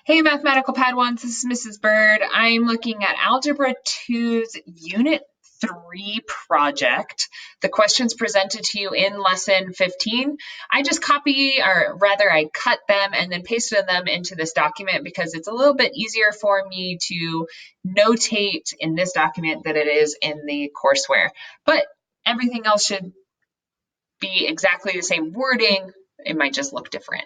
Hey, Mathematical Padawans, this is Mrs. Bird. I'm looking at Algebra 2's Unit 3 project. The questions presented to you in Lesson 15. I just I cut them and then pasted them into this document because it's a little bit easier for me to notate in this document than it is in the courseware. But everything else should be exactly the same wording. It might just look different.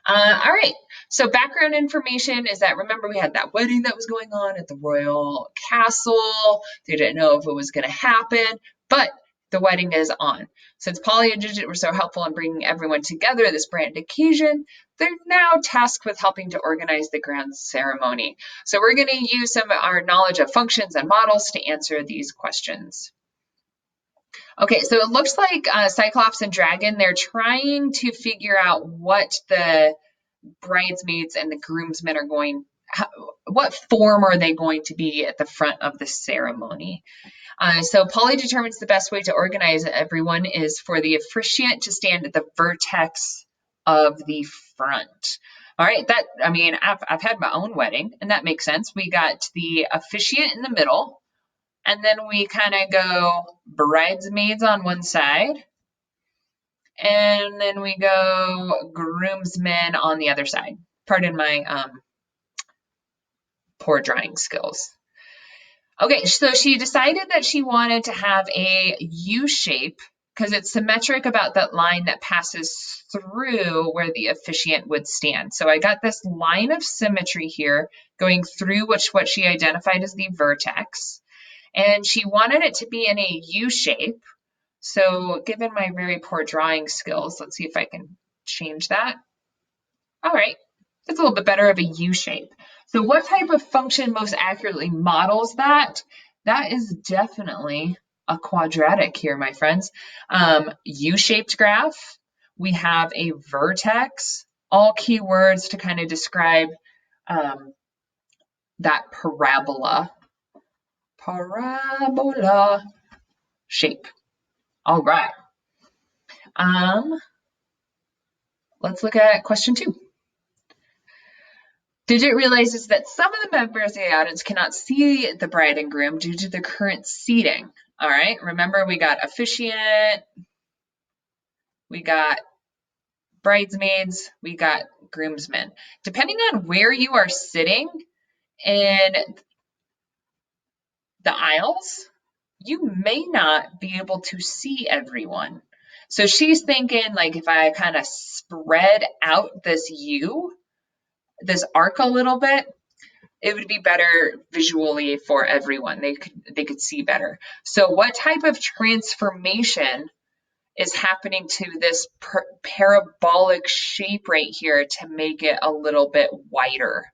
All right, so background information is that, remember, we had that wedding that was going on at the royal castle. They didn't know if it was going to happen, but the wedding is on. Since Polly and Gidget were so helpful in bringing everyone together this grand occasion, they're now tasked with helping to organize the grand ceremony. So we're going to use some of our knowledge of functions and models to answer these questions. Okay, so it looks like Cyclops and Dragon, they're trying to figure out what the bridesmaids and the groomsmen are what form are they going to be at the front of the ceremony. So Polly determines the best way to organize everyone is for the officiant to stand at the vertex of the front. All right, I've had my own wedding, and that makes sense. We got the officiant in the middle, and then we kind of go bridesmaids on one side, and then we go groomsmen on the other side. Pardon my poor drawing skills. Okay, so she decided that she wanted to have a U shape because it's symmetric about that line that passes through where the officiant would stand. So I got this line of symmetry here going through what she identified as the vertex. And she wanted it to be in a U shape. So given my very poor drawing skills, let's see if I can change that. All right, that's a little bit better of a U shape. So what type of function most accurately models that? That is definitely a quadratic here, my friends. U-shaped graph. We have a vertex, all keywords to kind of describe that parabola shape. All right. Let's look at question 2. Gidget realizes that some of the members of the audience cannot see the bride and groom due to the current seating. All right, remember we got officiant, we got bridesmaids, we got groomsmen. Depending on where you are sitting in the aisles, you may not be able to see everyone. So she's thinking, like, if I kind of spread out this arc a little bit, it would be better visually for everyone. They could see better. So what type of transformation is happening to this parabolic shape right here to make it a little bit wider?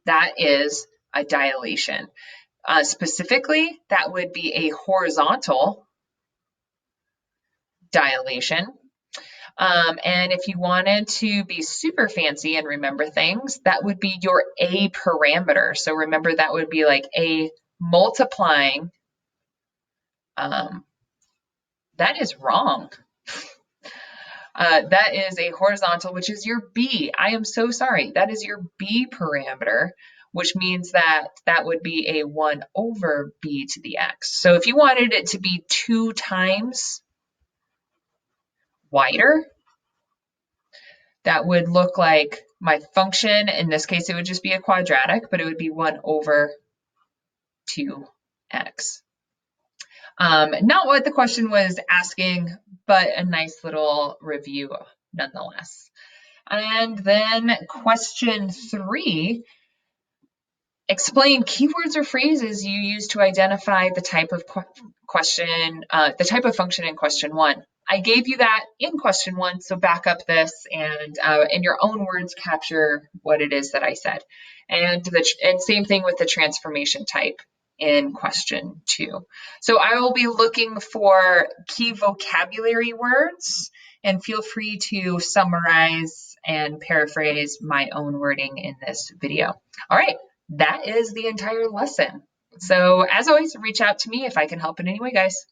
That is a dilation. Specifically, that would be a horizontal dilation. And if you wanted to be super fancy and remember things, that would be your A parameter. So remember, that would be like A multiplying. That is wrong. That is a horizontal, which is your B. I am so sorry. That is your B parameter, which means that that would be a 1 over B to the X. So if you wanted it to be 2 times wider, that would look like my function. In this case, it would just be a quadratic, but it would be 1 over 2x. Not what the question was asking, but a nice little review nonetheless. And then question 3, explain keywords or phrases you use to identify the type of function in question 1. I gave you that in question 1, so back up this and in your own words capture what it is that I said. And same thing with the transformation type in question 2. So I will be looking for key vocabulary words, and feel free to summarize and paraphrase my own wording in this video. All right, that is the entire lesson. So as always, reach out to me if I can help in any way, guys.